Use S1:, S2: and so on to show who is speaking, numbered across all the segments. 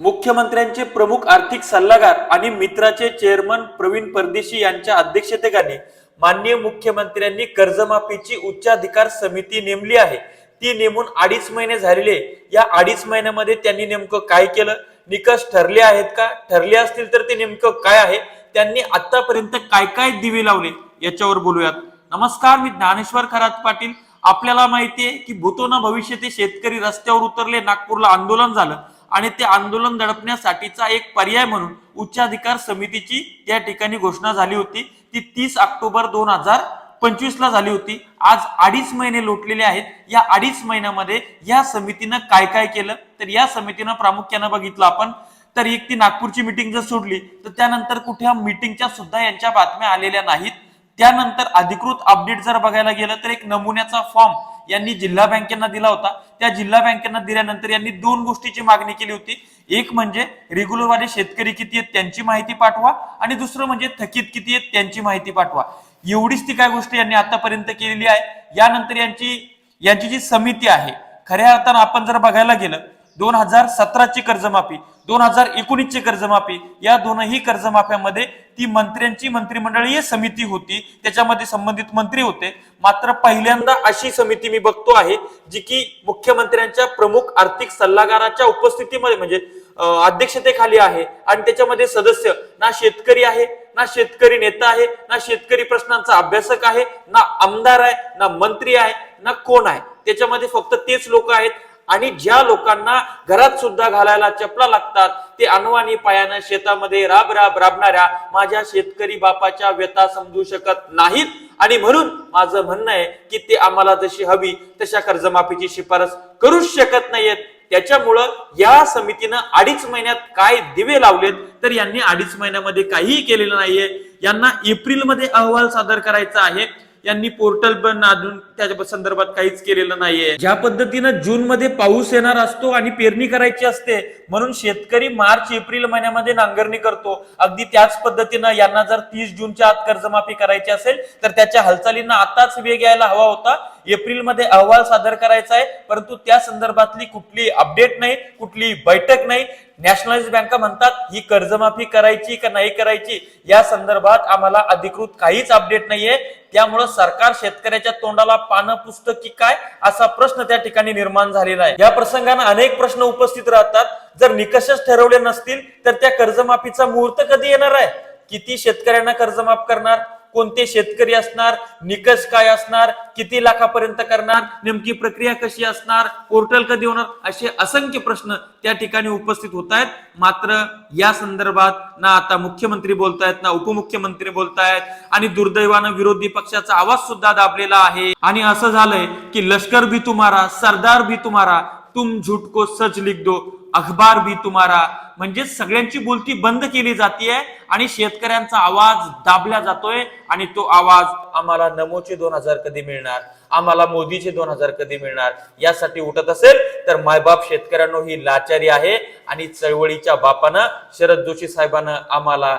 S1: मुख्यमंत्र्यांचे प्रमुख आर्थिक सल्लागार आणि मित्राचे चेअरमन प्रवीण परदेशी यांच्या अध्यक्षतेखाली माननीय मुख्यमंत्र्यांनी कर्जमाफीची उच्चाधिकार समिती नेमली आहे। ती नेमून 2.5 महिने झालेले। या 2.5 महिन्यामध्ये त्यांनी नेमकं काय केलं, निकष ठरले आहेत का, ठरले असतील तर ते नेमकं काय आहे, त्यांनी आतापर्यंत काय काय दिवे लावले याच्यावर बोलूयात। नमस्कार, मी ज्ञानेश्वर खरात पाटील। आपल्याला माहिती आहे की भूतो न भविष्य ते शेतकरी रस्त्यावर उतरले, नागपूरला आंदोलन झालं आणि ते आंदोलन दडपण्यासाठीचा एक पर्याय म्हणून उच्चाधिकार समितीची त्या ठिकाणी घोषणा झाली होती। ती 30 ऑक्टोबर 2025 ला झाली होती। आज 2.5 महिने लोटलेले आहेत। या 2.5 महिन्यामध्ये या समितीनं काय काय केलं, तर या समितीनं प्रामुख्याने बघितलं आपण तर एक ती नागपूरची मीटिंग जर सोडली तर त्यानंतर कुठे मीटिंगच्या सुद्धा यांच्या बातम्या आलेल्या नाहीत। त्यानंतर अधिकृत अपडेट जर बघायला गेलं तर एक नमुन्याचा फॉर्म यांनी जिल्हा बँकेंना दिला होता। त्या जिल्हा बँकेंना दिल्यानंतर यांनी 2 गोष्टीची मागणी केली होती। एक म्हणजे रेग्युलरवाले शेतकरी किती आहेत त्यांची माहिती पाठवा आणि दुसरं म्हणजे थकीत किती आहेत त्यांची माहिती पाठवा। एवढीच ती काय गोष्ट यांनी आतापर्यंत केलेली आहे। यानंतर यांची जी समिती आहे, खऱ्या अर्थानं आपण जर बघायला गेलं 2017 ची कर्जमाफी, 2019 ची कर्जमाफी, या दोनही कर्जमाफ्यामध्ये ती मंत्र्यांची मंत्रिमंडळीय समिती होती, त्याच्यामध्ये संबंधित मंत्री होते। मात्र पहिल्यांदा अशी समिती मी बघतो आहे जी की मुख्यमंत्र्यांच्या प्रमुख आर्थिक सल्लागाराच्या उपस्थितीमध्ये म्हणजे अध्यक्षतेखाली आहे आणि त्याच्यामध्ये सदस्य ना शेतकरी आहे, ना शेतकरी नेता आहे, ना शेतकरी प्रश्नांचा अभ्यासक आहे, ना आमदार आहे, ना मंत्री आहे, ना कोण आहे। त्याच्यामध्ये फक्त तेच लोक आहेत आणि ज्या लोकांना घरात सुद्धा घालायला चपला लागतात ते अनवाणी पायानं शेतामध्ये राबणाऱ्या माझ्या शेतकरी बापाच्या व्यथा समजू शकत नाहीत आणि म्हणून माझं म्हणणं आहे की ते आम्हाला जशी हवी तशा कर्जमाफीची शिफारस करू शकत नाहीयेत। त्याच्यामुळं या समितीनं 2.5 महिन्यात काय दिवे लावलेत, तर यांनी 2.5 महिन्यामध्ये काहीही केलेलं नाहीये। यांना एप्रिलमध्ये अहवाल सादर करायचा आहे। यांनी पोर्टल पण अजून त्याच्या संदर्भात काहीच केलेलं नाहीये। ज्या पद्धतीनं जून मध्ये पाऊस येणार असतो आणि पेरणी करायची असते म्हणून शेतकरी मार्च एप्रिल महिन्यामध्ये नांगरणी करतो, अगदी त्याच पद्धतीनं यांना जर 30 जूनच्या आत कर्जमाफी करायची असेल तर त्याच्या हालचालींना आताच वेग यायला हवा होता। एप्रिल मध्ये अहवाल सादर करायचा आहे, परंतु त्या संदर्भातली कुठली अपडेट नाही, कुठली बैठक नाही। नॅशनलाइज बँका म्हणतात ही कर्जमाफी करायची का नाही करायची या संदर्भात आम्हाला अधिकृत काहीच अपडेट नाहीये। त्यामुळे सरकार शेतकऱ्याच्या तोंडाला पानं पुसतं की काय असा प्रश्न त्या ठिकाणी निर्माण झालेला आहे। या प्रसंगाने अनेक प्रश्न उपस्थित राहतात। जर निकषच ठरवले नसतील तर त्या कर्जमाफीचा मुहूर्त कधी येणार आहे, किती शेतकऱ्यांना कर्जमाफ करणार, कोणते शेतकरी असणार, निकष काय असणार, किती लाखापर्यंत करणार, नेमकी प्रक्रिया कशी असणार, पोर्टल कधी होणार, असे असंख्य प्रश्न त्या ठिकाणी उपस्थित होत आहेत। मात्र या संदर्भात ना आता मुख्यमंत्री बोलतायत ना उपमुख्यमंत्री बोलतायत आणि दुर्दैवानं विरोधी पक्षाचा आवाज सुद्धा दाबलेला आहे। आणि असं झालंय की लष्कर भी तुम्हारा, सरदार भी तुम्हारा, तुम झूठ को सच लिख दो, अखबार भी तुम्हारा। म्हणजे सगळ्यांची बोलती बंद केली जाते आणि शेतकऱ्यांचा आवाज दाबला जातोय आणि तो आवाज आम्हाला नमोचे 2000 कधी मिळणार, आम्हाला मोदीचे 2000 कधी मिळणार यासाठी उठत असेल तर मायबाप शेतकऱ्यांनो ही लाचारी आहे। आणि चळवळीच्या बापानं शरद जोशी साहेबांना आम्हाला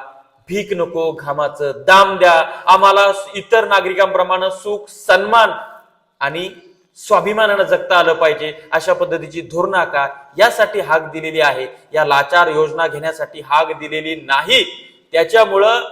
S1: भीक नको, घामाचं दाम द्या, आम्हाला इतर नागरिकांप्रमाणे सुख सन्मान आणि स्वाभिमानानं जगता आलं पाहिजे अशा पद्धतीची धोरणं का यासाठी हाक दिलेली आहे। या लाचार योजना घेण्यासाठी हाक दिलेली नाही। त्याच्यामुळं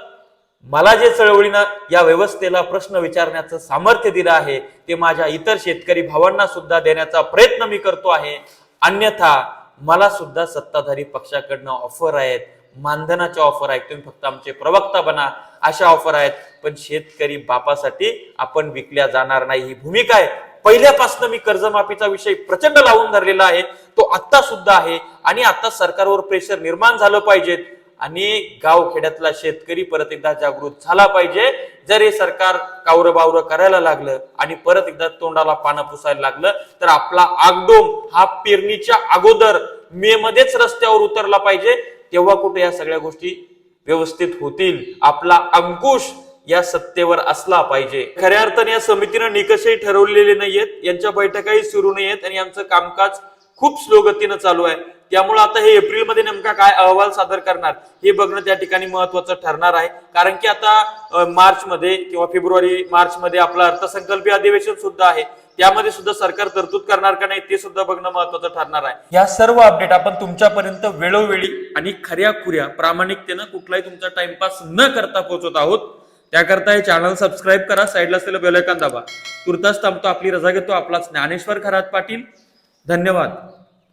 S1: मला जे चळवळीनं या व्यवस्थेला प्रश्न विचारण्याचं सामर्थ्य दिलं आहे ते माझ्या इतर शेतकरी भावांना सुद्धा देण्याचा प्रयत्न मी करतो आहे। अन्यथा मला सुद्धा सत्ताधारी पक्षाकडनं ऑफर आहेत, मानधनाच्या ऑफर आहेत, तुम्ही फक्त आमचे प्रवक्ता बना अशा ऑफर आहेत, पण शेतकरी बापासाठी आपण विकल्या जाणार नाही ही भूमिका आहे। पहिल्यापासून मी कर्जमाफीचा विषय प्रचंड लावून धरलेला आहे, तो आता सुद्धा आहे आणि आता सरकारवर प्रेशर निर्माण झालं पाहिजे आणि गावखेड्यातला शेतकरी परत एकदा जागृत झाला पाहिजे। जर हे सरकार कावरं बावरं करायला लागलं आणि परत एकदा तोंडाला पानं पुसायला लागलं तर आपला आगडोम हा पेरणीच्या अगोदर मे मध्येच रस्त्यावर उतरला पाहिजे, तेव्हा कुठे या सगळ्या गोष्टी व्यवस्थित होतील। आपला अंकुश या सत्तेवर असला पाहिजे। खऱ्या अर्थाने या समितीने निकषही ठरवलेले नाहीयेत, यांच्या बैठकाही सुरू नाहीयेत आणि यांचं कामकाज खूप स्लो गतीनं चालू आहे। त्यामुळे आता हे एप्रिल मध्ये नेमका काय अहवाल सादर करणार हे बघणं त्या ठिकाणी महत्त्वाचं ठरणार आहे। कारण की आता मार्च मध्ये किंवा फेब्रुवारी मार्च मध्ये आपलं अर्थसंकल्पीय अधिवेशन सुद्धा आहे। त्यामध्ये सुद्धा सरकार तरतूद करणार का नाही ते सुद्धा बघणं महत्वाचं ठरणार आहे. या सर्व अपडेट आपण तुमच्यापर्यंत वेळोवेळी आणि खऱ्या प्रामाणिकतेनं कुठलाही तुमचा टाइमपास न करता पोहोचवत आहोत. त्याकरता हे चॅनल सबस्क्राईब करा, साईडला असलेलं बेल आयकॉन दाबा. तुर्तास थांबतो, आपली रजा घेतो. आपला ज्ञानेश्वर खरात पाटील. धन्यवाद.